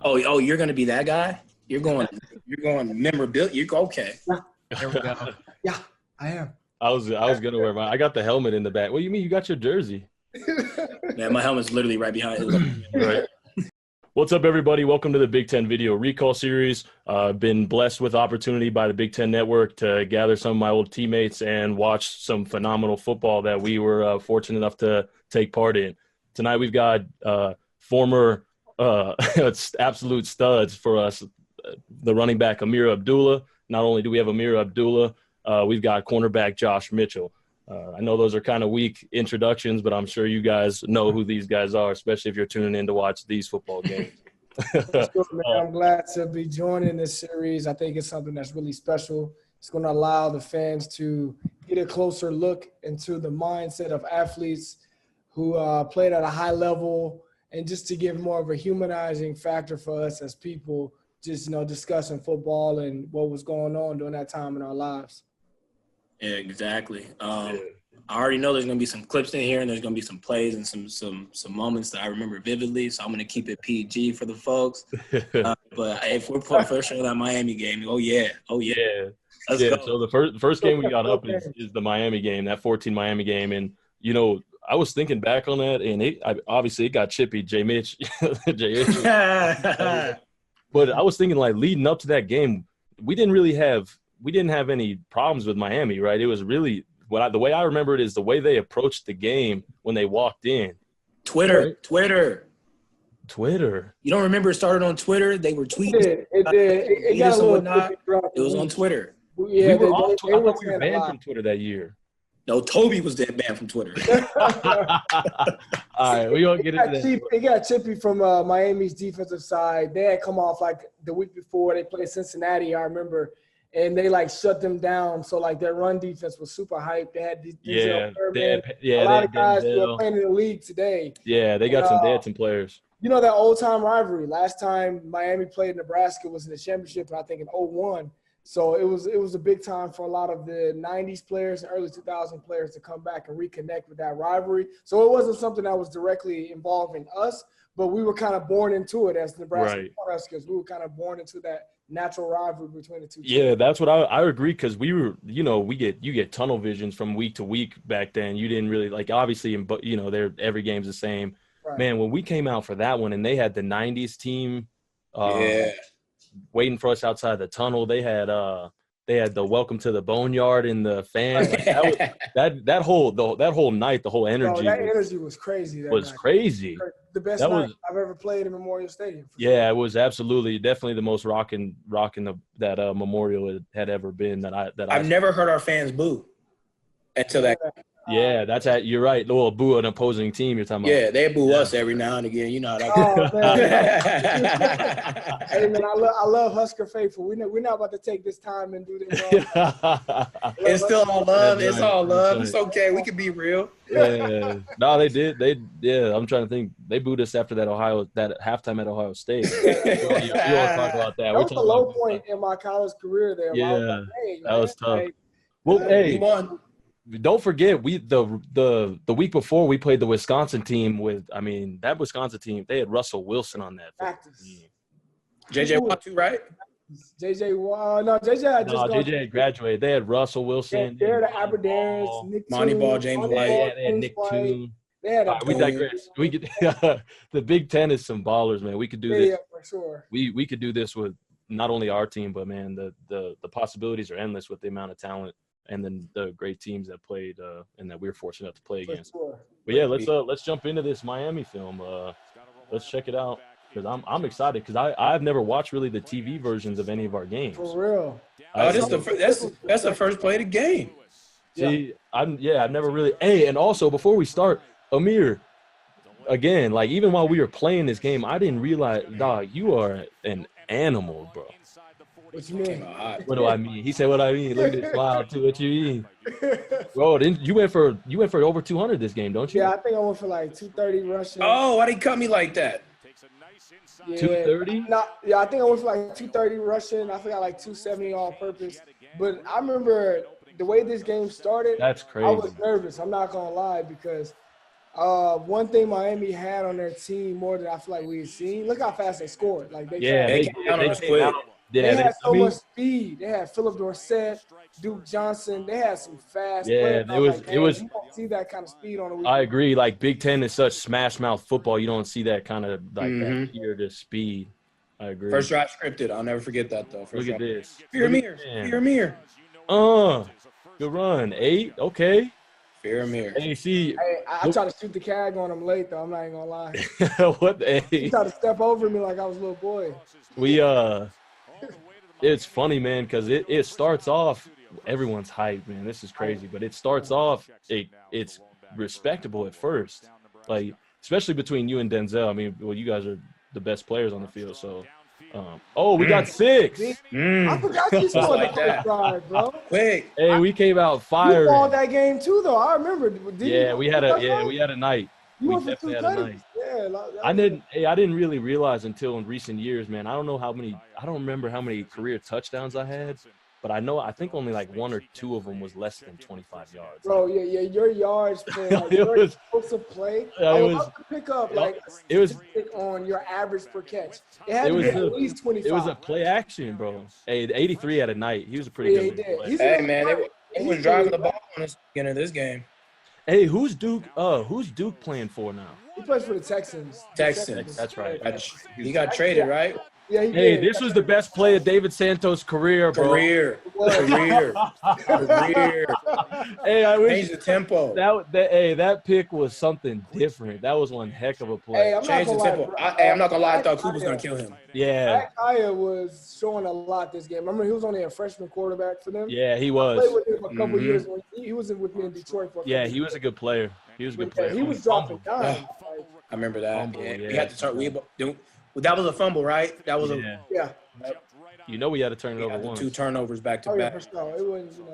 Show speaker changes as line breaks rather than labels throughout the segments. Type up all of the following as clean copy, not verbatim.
Oh, you're gonna be that guy? You're going memorabilia. You go okay.
Yeah.
There we go.
Yeah, I am.
I was gonna wear mine. I got the helmet in the back. What do you mean? You got your jersey?
Man, my helmet's literally right behind it.
Right. What's up, everybody? Welcome to the Big Ten Video Recall Series. Been blessed with opportunity by the Big Ten Network to gather some of my old teammates and watch some phenomenal football that we were fortunate enough to take part in. Tonight we've got former absolute studs for us, the running back Ameer Abdullah. Not only do we have Ameer Abdullah, we've got cornerback Josh Mitchell. I know those are kind of weak introductions, but I'm sure you guys know who these guys are, especially if you're tuning in to watch these football games.
That's good, man. I'm glad to be joining this series. I think it's something that's really special. It's going to allow the fans to get a closer look into the mindset of athletes who played at a high level, and just to give more of a humanizing factor for us as people, just, discussing football and what was going on during that time in our lives.
Yeah, exactly. I already know there's going to be some clips in here, and there's going to be some plays and some moments that I remember vividly. So I'm going to keep it PG for the folks. But if we're pushing that Miami game, oh yeah. Let's go.
So the first game we got up is the Miami game, that 14 Miami game, and I was thinking back on that, and obviously it got chippy, Jay Mitch. But I was thinking, like, leading up to that game, we didn't have any problems with Miami, right? It was really the way I remember it is the way they approached the game when they walked in.
Twitter.
You
don't remember it started on Twitter? They were tweeting.
It did. It got a little
It was on Twitter.
Yeah,
we were banned from Twitter that year.
No, Toby was then banned from Twitter.
All right, we're going to get into that.
It got chippy from Miami's defensive side. They had come off, like, the week before. They played Cincinnati, I remember, and they, like, shut them down. So, like, their run defense was super hyped. They had a lot of guys who are playing in the league today.
Yeah, they had some players.
You know that old-time rivalry. Last time Miami played Nebraska was in the championship, I think, in 2001. So it was a big time for a lot of the 90s players and early 2000 players to come back and reconnect with that rivalry. So it wasn't something that was directly involving us, but we were kind of born into it as Nebraska Cornhuskers. We were kind of born into that natural rivalry between the two teams.
Yeah, that's what I agree, because we were, you get tunnel visions from week to week back then. You didn't really, like, obviously, every game's the same. Right. Man, when we came out for that one and they had the 90s team waiting for us outside the tunnel, they had the welcome to the boneyard and the fans. Like, that whole night, the whole energy.
Energy was crazy.
Crazy.
The best night I've ever played in Memorial Stadium.
Yeah, it was definitely the most rocking that Memorial had ever been. I've
never heard our fans boo until that.
Yeah, you're right. Well, boo an opposing team you're talking about.
Yeah, they boo us every now and again. You know how that
goes. Hey, man, I love Husker faithful. We're not about to take this time and do this.
It's still all love. It's all love. It's okay. We can be real.
Yeah. No, they did. I'm trying to think. They booed us after that halftime at Ohio State. You want to talk about that?
That was the low point in my college career there.
Yeah, that was tough. Well, hey. Don't forget, the week before we played the Wisconsin team that Wisconsin team, they had Russell Wilson on that
practice.
JJ Watt too, right?
JJ Watt. No, JJ
had graduated. They had Russell Wilson.
They had the Aberdares, Nick
Monty Ball, James White.
They had Nick Toon. We digress. We could the Big Ten is some ballers, man. We could do this.
Yeah, for sure.
We could do this with not only our team, but, man, the possibilities are endless with the amount of talent and then the great teams that played and that we were fortunate enough to play against.
Sure.
But yeah, let's jump into this Miami film. Let's check it out, because I'm excited, because I've never watched really the TV versions of any of our games.
For real.
That's the first play of the game.
See, I've never really. Hey, and also before we start, Ameer, again, like, even while we were playing this game, I didn't realize, dog, you are an animal, bro.
What you mean?
What do I mean? He said, "What I mean." Look at this smile too. What you mean, bro? You went for over 200 this game, don't you?
Yeah, I think I went for like 230 rushing.
Oh, why did he cut me like that?
Yeah,
230?
Yeah, I think I went for like 230 rushing. I think I like 270 all purpose. But I remember the way this game started.
That's crazy.
I was nervous. I'm not gonna lie, because One thing Miami had on their team more than I feel like we've seen. Look how fast they scored. Like they had so much speed. They had Philip Dorsett, Duke Johnson. They had some fast players.
It was.
You don't see that kind of speed on a weekend.
I agree. Like Big Ten is such smash mouth football. You don't see that kind of that pure to speed. I agree.
First drive scripted. I'll never forget that though.
Look at this.
Fear Ameer.
Good run. 8. Okay.
Fear Ameer.
Hey, see.
Hey, I tried to shoot the CAG on him late though. I'm not even gonna lie.
What?
He tried to step over me like I was a little boy.
It's funny, man, because it starts off. Everyone's hyped, man. This is crazy, but it starts off. It's respectable at first, like especially between you and Denzel. I mean, well, you guys are the best players on the field, so. We got 6.
I forgot you scored
like
the first drive, bro.
Quick.
Hey, we came out firing.
You won that game too, though. I remember.
We had a night.
You
we
went for 2
definitely had a night.
Yeah,
I didn't really realize until in recent years, man. I don't remember how many career touchdowns I had, but I think only like 1 or 2 of them was less than 25 yards.
Bro, yeah, your yards per your explosive play. I would love to pick up on your average per catch. It had to be at least 25.
It was a play action, bro. Hey, 83 at a night. He was a pretty good
player.
Hey, man, they was driving the ball on us beginning of this game.
Hey, who's Duke playing for now?
He plays for the Texans.
That's right.
He got traded, right?
Yeah, he did.
This was the best play of David Santos' career, bro.
Career.
Hey, I wish
change the tempo.
That pick was something different. That was one heck of a play.
Hey,
change the tempo. I'm not gonna lie. I thought Cooper was gonna kill him.
Yeah.
Kaya was showing a lot this game. Remember, he was only a freshman quarterback for them.
Yeah, he was.
I played with him for a couple years. He was with me in Detroit for.
He was a good player. He was a good player.
He was dropping dimes.
I remember that.
Fumble,
We had to turn. That was a fumble, right? That was
yeah.
You know we had to turn it over once.
2 turnovers back to back.
For sure. It wasn't,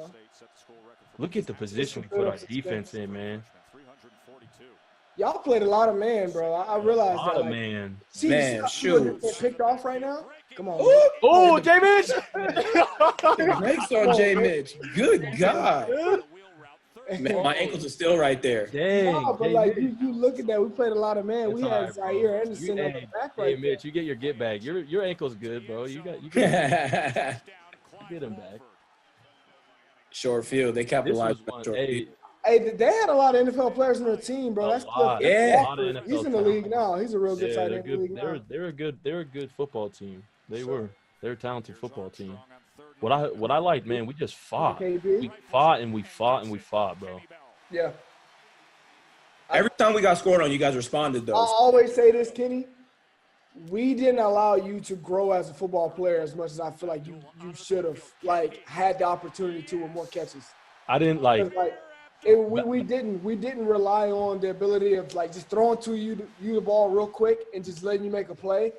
Look at the position we put our defense in, man.
Y'all played a lot of man, bro. I realized that.
A lot of man.
Shoot.
Picked off right now? Come on.
Oh, J. Mitch!
Brakes on J. Mitch. Good God. Man, my ankles are still right there.
Dang.
No, but like you look at that, we played a lot of man. We had Zaire Anderson on the back right.
Hey, Mitch, you get your get back. Your ankle's good, bro. You get him back.
Short field. They capitalized.
Hey, they had a lot of NFL players on their team, bro. That's good.
Yeah.
He's in the league now. He's a real good tight end in the league now.
They're a good football team. They're a talented football team. What I liked, man, we just fought. We fought, bro.
Yeah.
Every time we got scored on, you guys responded, though.
I always say this, Kenny. We didn't allow you to grow as a football player as much as I feel like you should have had the opportunity to with more catches.
I didn't
we didn't rely on the ability of just throwing to you the ball real quick and just letting you make a play.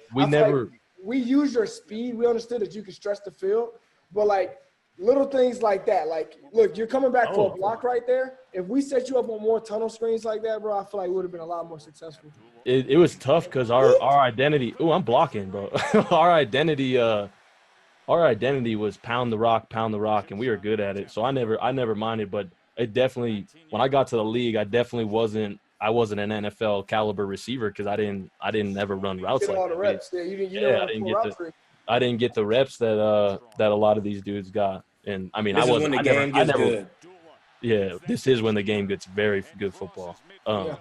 We used your speed. We understood that you could stretch the field. But, little things like that. Look, you're coming back for a block right there. If we set you up on more tunnel screens like that, bro, I feel like we would have been a lot more successful.
It was tough because our identity – I'm blocking, bro. Our identity was pound the rock, and we were good at it. So I never minded. But it definitely – when I got to the league, I wasn't an NFL caliber receiver because I didn't ever run routes like that.
All the reps. Yeah,
I didn't get the reps that a lot of these dudes got, and I mean,
this is when the game gets good.
Yeah, this is when the game gets very good football. The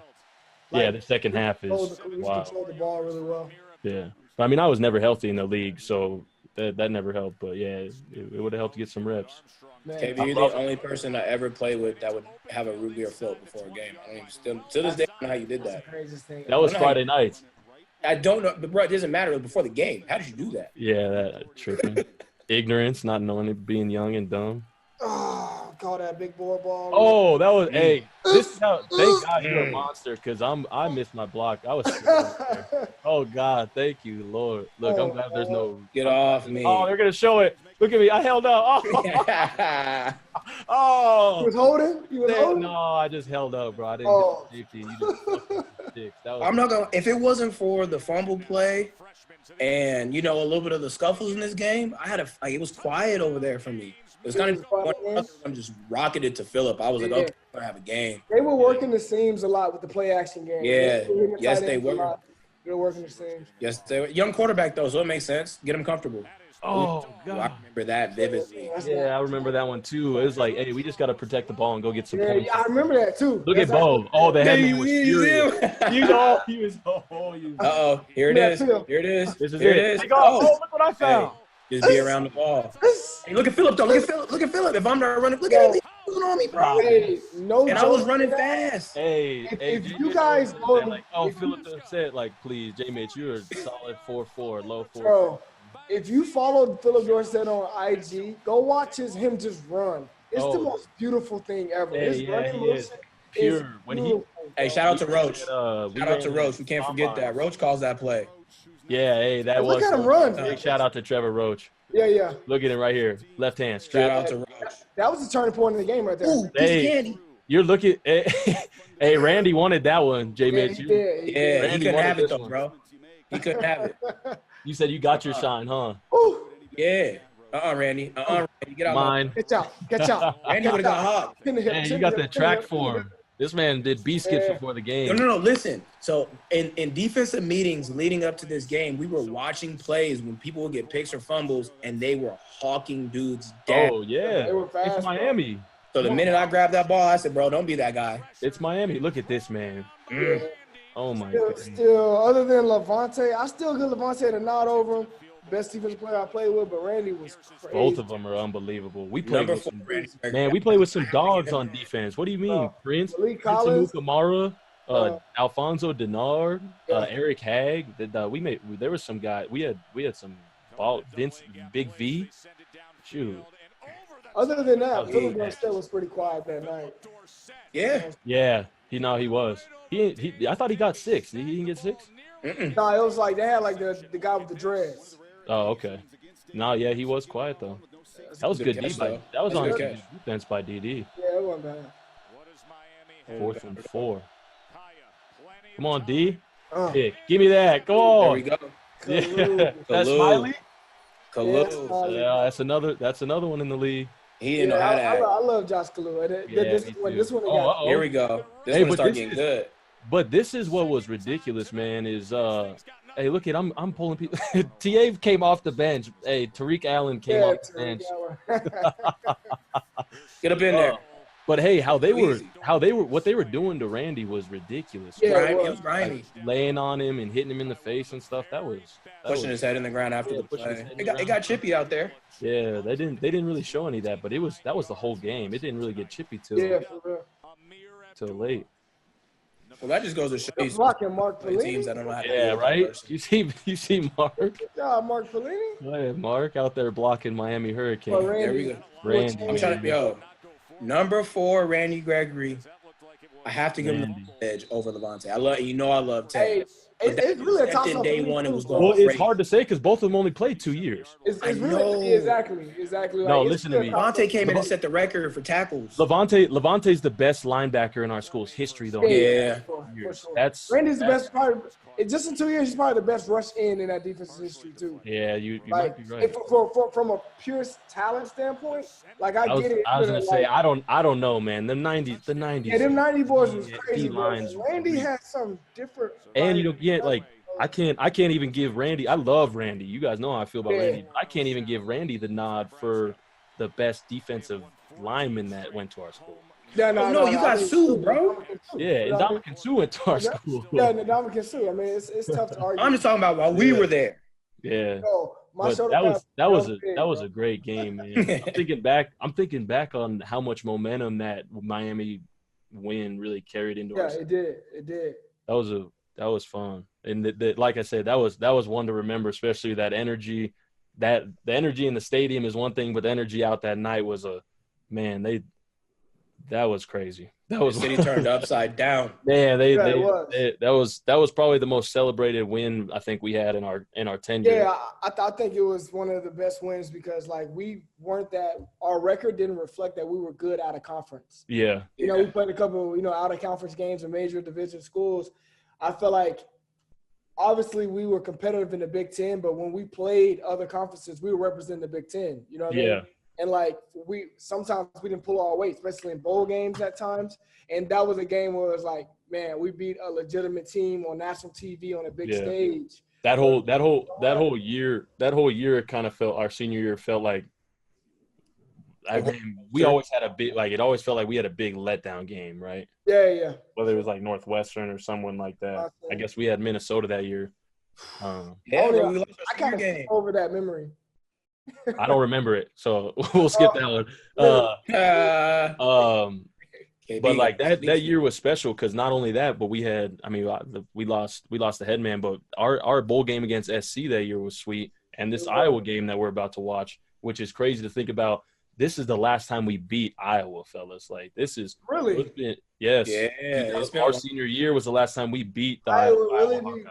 second half is wow.
Control the ball really well.
Yeah, I mean, I was never healthy in the league, so that never helped. But yeah, it would have helped to get some reps.
KB, you're the only person I ever played with that would have a root beer float before a game. I don't even to this day, I don't know how you did that.
That was Friday nights.
I don't know, but bro, it doesn't matter. It was before the game. How did you do that?
Yeah, that tripping. Ignorance, not knowing it, being young and dumb.
Oh, call that big boy ball.
Oh, that was thank God you're a monster because I missed my block. I was oh God, thank you, Lord. Look, I'm glad there's no
get off me.
Oh, they're gonna show it. Look at me. I held up. Oh.
You was holding?
No, I just held up, bro. I didn't get the safety. You just sticks.
I'm not gonna. If it wasn't for the fumble play and a little bit of the scuffles in this game, it was quiet over there for me. It was kind of one I'm just rocketed to Phillip. I was like, okay, we're gonna have a game.
They were working the seams a lot with the play action game.
Yeah, yes, they were.
They're working the seams.
Yes, they were. Young quarterback though, so it makes sense. Get him comfortable.
Oh God,
I remember that vividly.
Yeah, I remember that one too. It was like, hey, we just got to protect the ball and go get some points.
Yeah, I remember that too.
Look at Bo. Oh, the headman was furious.
Here it is. Here it is. Here it is.
Oh, look what I found.
Just be around the ball. Hey, look at Phillip though. Look at Phillip. Look at Phillip. If I'm not running, look at him. He's on me, bro.
Hey, no
and I was running fast.
Hey,
if you guys go
like, Phillip said, like, please, J-Mate, you're a solid 4-4, low 4.
Bro, if you followed Phillip Dorsett on IG, go watch him just run. It's the most beautiful thing ever.
Hey, he is pure.
Hey, shout out to Roach. Shout out to Roach. We can't forget that. Roach calls that play.
Yeah, hey, that was.
Look at him run.
Big shout out to Trevor Roach.
Yeah.
Look at him right here. Left hand. Straight.
Shout out to Roach.
That was the turning point in the game right there.
Ooh, hey,
you're looking. Hey, Randy wanted that one, J-Mitch.
He did.
He couldn't have it though, bro. He couldn't have it.
You said you got your shine, huh?
Ooh.
Yeah. Randy. Randy. Get out.
Mine.
Catch out.
Randy would have got hot.
Hey, you got the track form. This man did B-skips before the game.
No. Listen. So in defensive meetings leading up to this game, we were watching plays when people would get picks or fumbles, and they were hawking dudes down.
Oh, yeah.
They were fast,
it's Miami.
So the minute I grabbed that ball, I said, bro, don't be that guy.
It's Miami. Look at this, man. Oh, my God.
Still, other than Levante, I still give Levante the nod over him. Best defensive player I played with, but Randy was crazy.
Both of them are unbelievable. We played with some,
we
played with some dogs on defense. What do you mean, Prince? Kamara, Alfonso Denard, Eric Hagg. There was some guy. We had some ball. Vince, Big V. Shoot.
Other than that, Phillip Dorsett was pretty quiet that night.
Yeah.
He was. I thought he got 6. Did he get 6?
No, it was like they had like the guy with the dreads.
Oh, okay. No, yeah, he was quiet though. That was good defense. That was on good defense by DD.
Yeah, it wasn't bad.
4th and 4. Come on, D. Pick. Give me that. Go on.
There we go.
Yeah. That's Smiley.
Kalu.
Yeah, that's another one in the league.
He didn't know how to act.
I love Josh Kalu. This one got.
Here we go. This one started getting good.
But this is what was ridiculous, man. Hey, look at I'm pulling people. TA came off the bench. Hey, Tariq Allen came off the bench.
Get up in there.
But hey, what they were doing to Randy was ridiculous.
Yeah, it was grimy.
Like, laying on him and hitting him in the face and stuff. That was
pushing his head in the ground after the play. It got chippy out there.
Yeah, they didn't really show any of that, but that was the whole game. It didn't really get chippy till late.
Well, that just goes to show you teams that don't know how to do it.
Right? You see Mark?
Good job, Mark Pelini.
Yeah, Mark out there blocking Miami Hurricane.
There we go.
Randy.
I'm trying to number 4, Randy Gregory. I have to give him the edge over Levante. I love Ted.
It's really a toss-up.
Day one, it was going
Well,
great.
It's hard to say because both of them only played 2 years.
It's really exactly.
No, listen to me.
Levante came in and set the record for tackles.
Levante's the best linebacker in our school's history, though.
Yeah.
For sure.
Randy's
the best part. Just in 2 years, he's probably the best rush in that defense's history too.
Yeah, you might be right.
From a pure talent standpoint, like I get it.
I was gonna say I don't know, man. The 90s.
Yeah, them 90 boys was crazy.
Lines
Randy had some different.
And I can't even give Randy. I love Randy. You guys know how I feel about Randy. I can't even give Randy the nod for the best defensive lineman that went to our school.
No,
you got Sue, bro.
Yeah, and Dominican Sue went to our school.
Yeah, Dominican Sue. I mean, it's tough to argue.
I'm just talking about while we were there.
Yeah.
But
that was a great game, man. I'm thinking back on how much momentum that Miami win really carried into our season.
It did.
That was fun. And like I said, that was one to remember, especially that energy. That the energy in the stadium is one thing, but the energy out that night was that was crazy. That was
the city turned upside down.
Yeah, that was probably the most celebrated win I think we had in our tenure.
Yeah, I think it was one of the best wins because we weren't our record didn't reflect that we were good out of conference.
Yeah.
We played a couple out of conference games in major division schools. I feel like obviously we were competitive in the Big Ten, but when we played other conferences, we were representing the Big Ten. You know what I mean? And like sometimes we didn't pull our weight, especially in bowl games at times. And that was a game where it was like, man, we beat a legitimate team on national TV on a big stage.
That whole year, it kind of felt, our senior year felt like, we always had a big, like, it always felt like we had a big letdown game, right?
Yeah.
Whether it was like Northwestern or someone like that. I guess we had Minnesota that year.
We lost
I kind of skipped over that memory.
I don't remember it, so we'll skip that one. But like that year was special because not only that, but we lost the headman, but our bowl game against SC that year was sweet, and this Iowa game that we're about to watch, which is crazy to think about. This is the last time we beat Iowa, fellas. Like, this is
really,
yes,
yeah.
Our senior year was the last time we beat the
Iowa.
Really,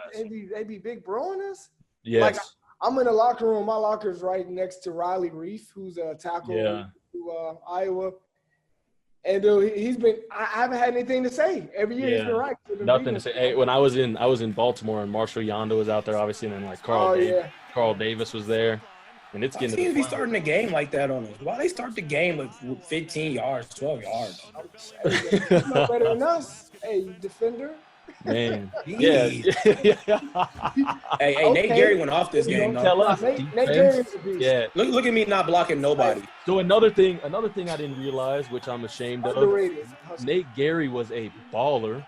they be big broing us.
Yes,
like, I'm in the locker room. My locker's right next to Riley Reef, who's a tackle to Iowa. And he's been. I haven't had anything to say every year. He's been right.
Nothing to say. Hey, when I was in Baltimore and Marshall Yonda was out there, obviously, and then like Carl Davis was there. And it's getting
to be starting the game like that on us. Why they start the game with 15 yards, 12 yards?
Hey, you know better than us. Hey, you defender.
Man. Yeah.
Hey, Nate Gary went off this game.
Tell us.
Nate Gary's a beast.
Yeah.
Look at me not blocking nobody.
So another thing I didn't realize, which I'm ashamed of.
Underrated.
Nate Gary was a baller.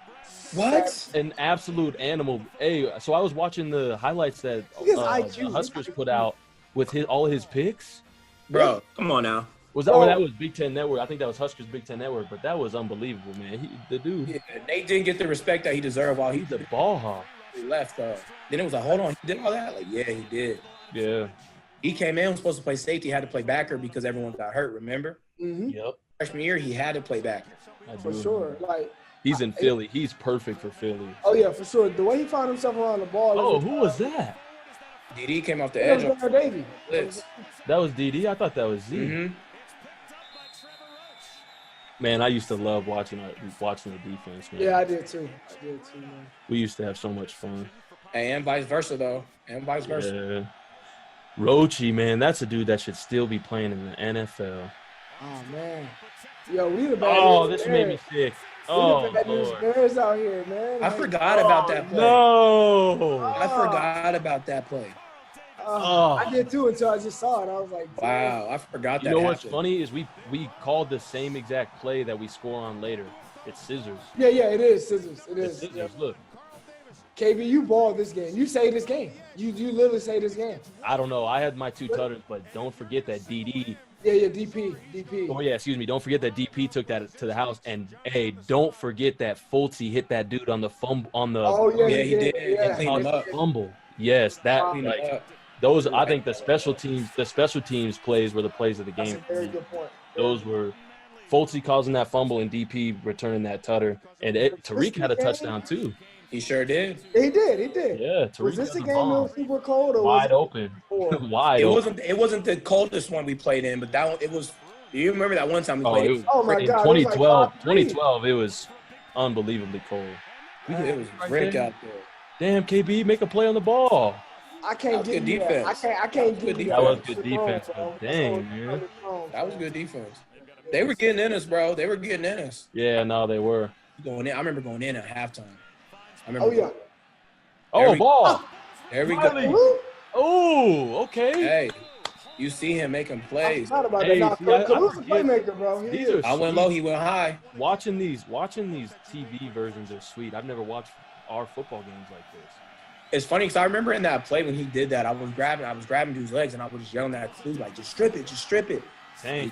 What?
An absolute animal. Hey, so I was watching the highlights that the Huskers put out with all his picks.
Bro, come on now.
That was Big Ten Network? I think that was Huskers Big Ten Network, but that was unbelievable, man. The dude.
Yeah, Nate didn't get the respect that he deserved while
he's a ball hawk.
He left. Then it was like, hold on, he did all that? Like, yeah, he did.
Yeah.
He came in, was supposed to play safety, had to play backer because everyone got hurt, remember?
Mm-hmm.
Yep.
Freshman year, he had to play backer.
For sure. Like,
he's in Philly. He's perfect for Philly.
Oh, yeah, for sure. The way he found himself around the ball.
Oh, who was that?
DD came off the edge.
That was DD? I thought that was Z.
Mm-hmm.
Man, I used to love watching the defense, man.
Yeah, I did too, man.
We used to have so much fun.
Hey, and vice versa, though. Yeah.
Roachy, man, that's a dude that should still be playing in the NFL.
Oh, man. Yo, we the bad
this made me sick. Oh, Lord.
Bears out here, man.
I forgot about that play.
No.
I forgot about that play.
I did too until I just saw it. I was like,
wow, I forgot that.
You know what's funny is we called the same exact play that we score on later. It's scissors.
Yeah, it is scissors. It is.
Scissors.
Yeah.
Look.
KB, you balled this game. You saved this game. You literally saved this game.
I don't know. I had my two tutters, but don't forget that DD.
Yeah, DP.
Oh, yeah, excuse me. Don't forget that DP took that to the house. And, hey, don't forget that Fultz hit that dude on the fumble.
Oh, yeah, he did.
Yeah. He cleaned him up.
Fumble. Yes, those, I think the special teams plays were the plays of the game.
That's a very good point.
Those were Fultz causing that fumble and DP returning that tutter. And Tariq had a touchdown, too.
He sure did.
He did.
Yeah, Tariq
was this a game that was super cold or
wide open? Wide open.
It wasn't the coldest one we played in, but that one, it was. Do you remember that one time we played?
My God!
2012, it was unbelievably cold.
It was brick out there.
Damn, KB, make a play on the ball.
I can't get
defense.
I can't get
that was good defense. Dang, man.
That was good defense. They were getting in us, bro. They were getting in us.
Yeah, no, they were.
Going in. I remember going in at halftime.
Ball.
There we go.
Oh, okay.
Hey, you see him making plays.
I about that. Kalu's a playmaker, bro.
I went low, he went high.
Watching these TV versions are sweet. I've never watched our football games like this.
It's funny because I remember in that play when he did that, I was grabbing dude's legs and I was just yelling at dude like, just strip it.
Tank.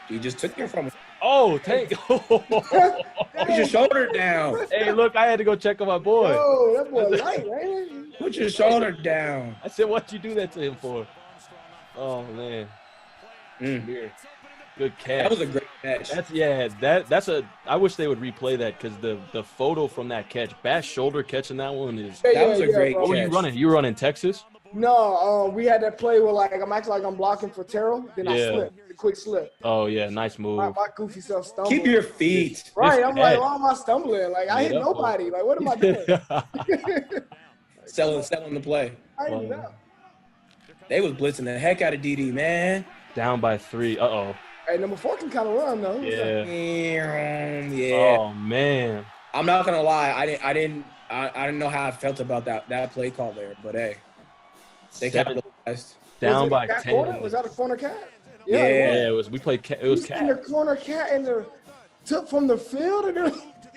He just took it from him.
Oh, Tank.
Put your shoulder down.
Hey, look, I had to go check on my boy.
Oh, that boy light, right?
Put your shoulder down.
I said, what'd you do that to him for? Oh, man. Good catch.
That was a great catch.
I wish they would replay that because the photo from that catch, Bass shoulder catching that one is.
That was a great catch.
What were you running? You were running Texas?
No, we had that play where I'm acting like I'm blocking for Terrell, then I slipped, a quick slip.
Oh yeah, nice move.
My goofy self stumbled.
Keep your feet.
Right, I'm like, why am I stumbling? Like I hit nobody. Like what am I doing?
Selling the play.
I didn't know.
They was blitzing the heck out of DD, man.
Down by 3. Uh-oh.
Hey, number 4 can kind of run though.
Yeah.
Yeah.
Oh, man.
I'm not gonna lie. I didn't know how I felt about that play call there, but hey, they capitalized.
Down by
cat
10.
Corner? Was that a corner cat?
Yeah.
It was. We played cat. It was
In the
cat.
corner cat and took from the field and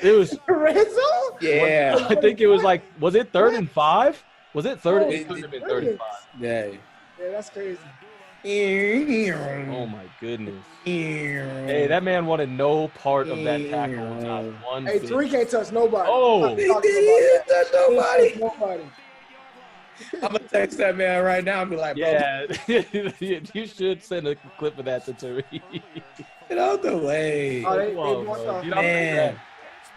It was.
the red zone.
Yeah.
I think it was like, was it 3rd and 5? Was it 3rd?
Oh,
It could have been 3rd and 5.
Yeah.
Yeah, that's crazy.
Oh, my goodness. Hey, that man wanted no part of that tackle. Not one
Hey,
bit.
Tariq can't touch nobody.
Oh.
I'm not talking about that.
Nobody.
Nobody.
I'm gonna text that man right now and be like, bro,
Yeah, you should send a clip of that to Tariq.
get out the way.
Oh, they
Come on,
want
bro.
the-
Get off the
Man,
track.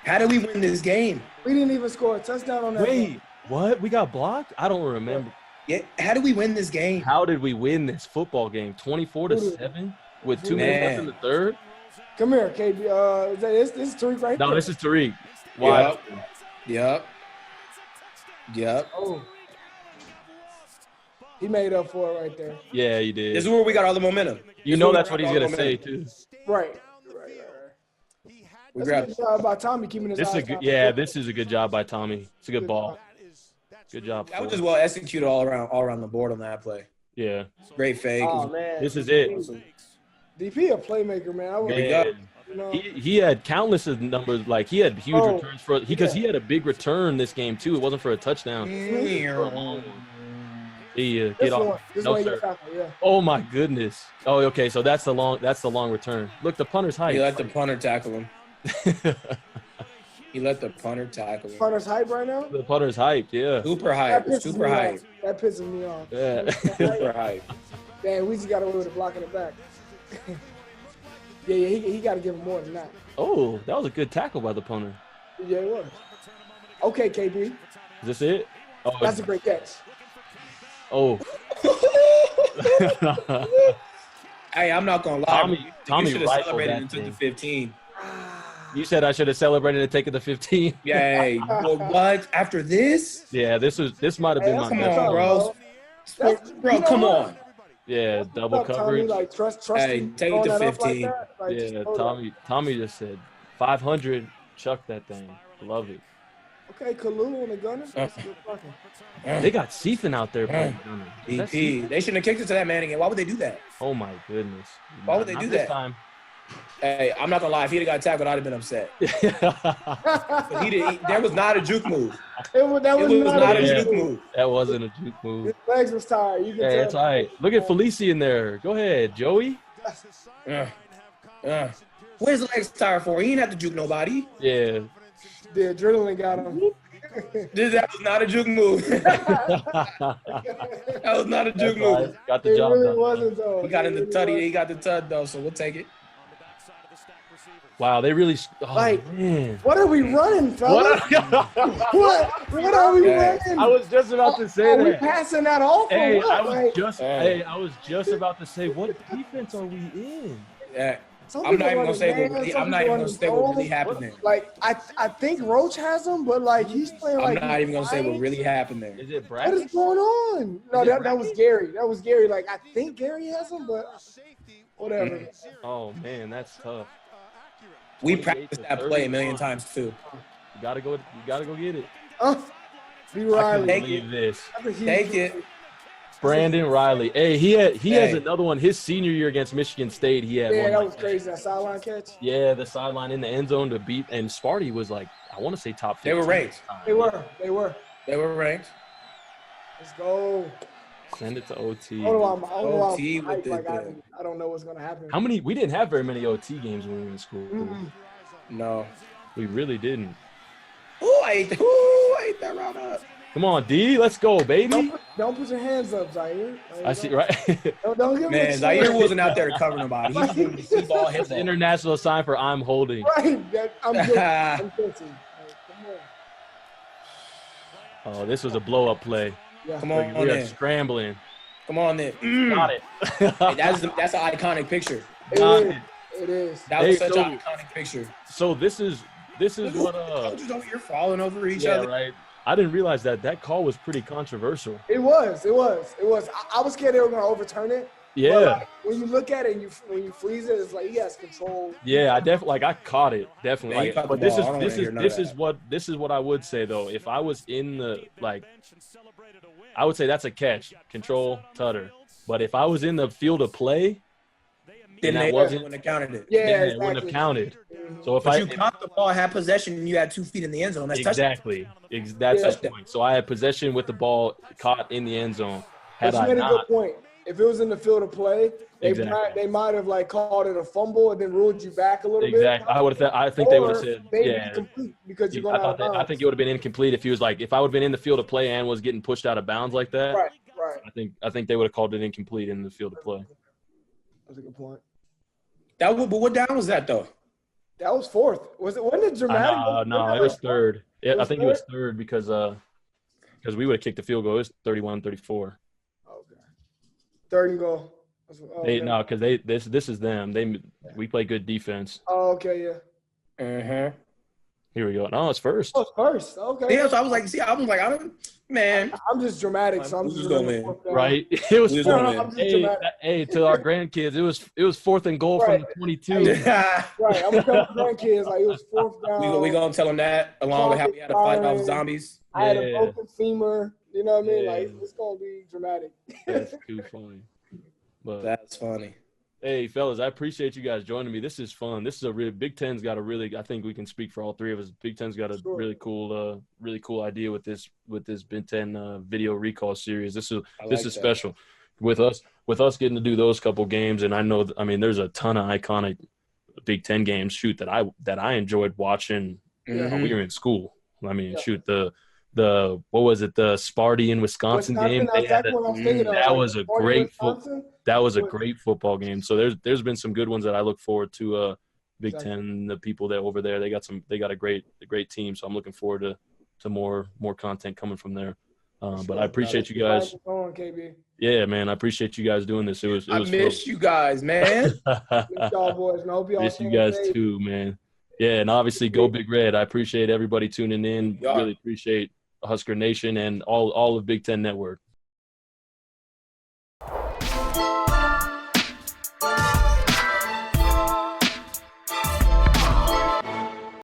how did we win this game?
We didn't even score a touchdown on that.
Wait, what? We got blocked? I don't remember.
Yeah, how did we win this game?
How did we win this football game? 24-7 with 2 minutes left in the third?
Come here, KB. This is Tariq right
No,
there.
this is Tariq. Why?
Yep.
Oh. He made up for it right there.
Yeah, you did.
This is where we got all the momentum.
You know that's what he's gonna say too.
Right.
We
That's a
grabbed.
good job by Tommy keeping his
This is
eyes
a good.
on
Yeah,
the
this is a good job by Tommy. It's a good ball. Good job.
That was just well executed all around the board on that play.
Yeah.
Great fake.
Oh man,
This is it.
DP a playmaker, man. I would,
Yeah.
you know,
He had countless of numbers. Like he had huge
Oh,
returns for because he had a big return this game too. It wasn't for a touchdown. Yeah, get off. No,
one you
sir.
tackle, yeah.
Oh my goodness. Oh, okay. So that's the long return. Look, the punter's height.
He let the punter tackle him. He let the punter tackle him.
Punter's hype right now.
The punter's hyped. Yeah.
Super
That
hype.
pisses
Super
me
hype.
off. That pisses me off.
Yeah.
Super hype.
Damn, we just got away with a block in the back. yeah, he got to give him more than that.
Oh, that was a good tackle by the punter.
Yeah, it was. Okay, KB,
Is this it? Oh,
that's a great catch.
oh.
Hey, I'm not gonna lie.
Tommy
you should have
rifled
celebrated
that
and took
thing.
the 15.
You said I should have celebrated and taken the 15.
Yay. Well, what? After this?
Yeah, this might have been my
Come
best
on,
one.
bro. Bro, come on.
Yeah, double
Tommy,
coverage.
like trust
Hey,
him
take
throwing
the
that up
15.
that. Like, just
Yeah,
throw that.
Tommy just said 500. Chuck that thing. Love it.
Okay, Kalu on the gunner. That's good fucking.
They got Seethan out there playing gunner. Is that
DP.
Seethan?
They shouldn't have kicked it to that man again. Why would they do that?
Oh my goodness.
Why would they
Not
do
this
that?
time.
Hey, I'm not gonna lie. If he'd have got tackled, I'd have been upset. But there was not a juke move.
That was
not a
Yeah.
juke move.
That wasn't a juke move.
His legs was tired. You can
Hey,
tell.
it's all right. Look at Felici in there. Go ahead, Joey.
Where's the legs tired for? He didn't have to juke nobody.
Yeah.
The adrenaline got him.
That was not a juke move. That was not a juke move.
Got the
It
job
really
done.
wasn't though.
He got in the
It
tutty.
really
He got the tud though, so we'll take it.
Wow, they really. Oh,
Like,
man.
What are we running, fellas? What are we running?
I was just about to say
Are we
that.
passing that off? Or
Hey,
what?
I was just about to say, what defense are we in?
Yeah.
Some
I'm not
people
even gonna
run
say
man,
what really,
some
I'm not
people
even
run
gonna say what really
zone.
happened there.
Like I think Roach has him, but like he's playing
I'm
like
not even gonna say what
he's
really happened there.
Is it
What
Brad?
is going on? No,
Is it
that was Gary. That was Gary. Like I think Gary has him, but whatever.
Oh man, that's tough.
We
28
practiced
to
that play a
31.
million times too.
You gotta go get it.
B.
I
Riley.
couldn't believe this.
That's a huge
Take
play.
it.
Brandon Riley. Hey, he has
Hey.
another one. His senior year against Michigan State, he had
Yeah,
one.
that
like
was crazy. That sideline catch.
Yeah, the sideline in the end zone to beat, and Sparty was like, I want to say top 15.
They were ranked.
They were.
They were ranked.
Let's go.
Send it to OT.
Hold on,
OT with the-
I don't know what's gonna happen.
How many? We didn't have very many OT games when we were in school.
Mm-mm.
No.
We really didn't.
Ooh, I ate that round up.
Come on, D. Let's go, baby.
Don't put your hands up, Zaire.
I see, right?
Don't give him
Man,
a
Zaire
chance.
wasn't out there to cover nobody. He was doing the see ball, hit
That's the
ball.
international sign for I'm holding.
Right. I'm guilty. I'm guilty. Like, come on.
Oh, this was a blow-up play.
Yeah.
Come
We
on
are
then.
scrambling.
Come on then.
Got it.
Hey, that's an iconic picture.
Got
It
it.
is. It is.
That was
Hey,
such
so-
an iconic picture.
So this is what
Coaches over here falling over each
yeah,
other.
right. I didn't realize that call was pretty controversial.
It was. I was scared they were gonna overturn it
Yeah.
But like, when you look at it, and when you freeze it, it's like he has control.
Yeah, I definitely I caught it definitely.
Yeah,
But this is what I would say though. If I was in the I would say that's a catch, control, tutter. But if I was in the field of play,
then they wouldn't have counted it.
Yeah,
exactly.
exactly.
It wouldn't have counted. So if
you caught the ball, had possession, and you had 2 feet in the end zone, that's
exactly. That's the point. So I had possession with the ball caught in the end zone.
But you made a good point. If it was in the field of play, they might have like called it a fumble and then ruled you back a little bit.
Exactly. I think they would have said,
incomplete because you're going out of bounds.
I think it would have been incomplete if he was like, if I would have been in the field of play and was getting pushed out of bounds like that.
Right.
I think they would have called it incomplete in the field of play.
That's a good point.
But what down was that though?
That was fourth. Wasn't it dramatic?
No, it was third. I think it was third because we would have kicked the field goal. It was 31-34.
Okay. Third and goal.
No, because this is them. We play good defense.
Oh, okay, yeah.
Here we go. No, it's first.
Oh, it's first. Okay.
Yeah, so I was like,
I'm just dramatic, so I'm just
going in.
Right. It was
hey,
to our grandkids, it was fourth and goal from the 22.
Right. I'm gonna tell my grandkids like it was fourth down.
We gonna tell them that along with how we had to fight off zombies.
I had a broken femur. You know what I mean? Like it's gonna be dramatic.
That's too funny. But
that's funny.
Hey, fellas, I appreciate you guys joining me. This is fun. This is a really Big Ten's got a really. I think we can speak for all three of us. Big Ten's got a really cool idea with this Big Ten video recall series. This is special with us getting to do those couple games. And I know, there's a ton of iconic Big Ten games that I enjoyed watching when we were in school. The what was it, the Sparty in Wisconsin game? That was a great football game. So there's been some good ones that I look forward to. Big Ten, the people that over there, they got a great team. So I'm looking forward to more content coming from there. But I appreciate you guys. Yeah, man, I appreciate you guys doing this. I
miss you guys, man.
Miss y'all boys, man. Hope y'all
miss you guys too, man. Yeah, and obviously go Big Red. I appreciate everybody tuning in. Really appreciate Husker Nation and all of Big Ten Network.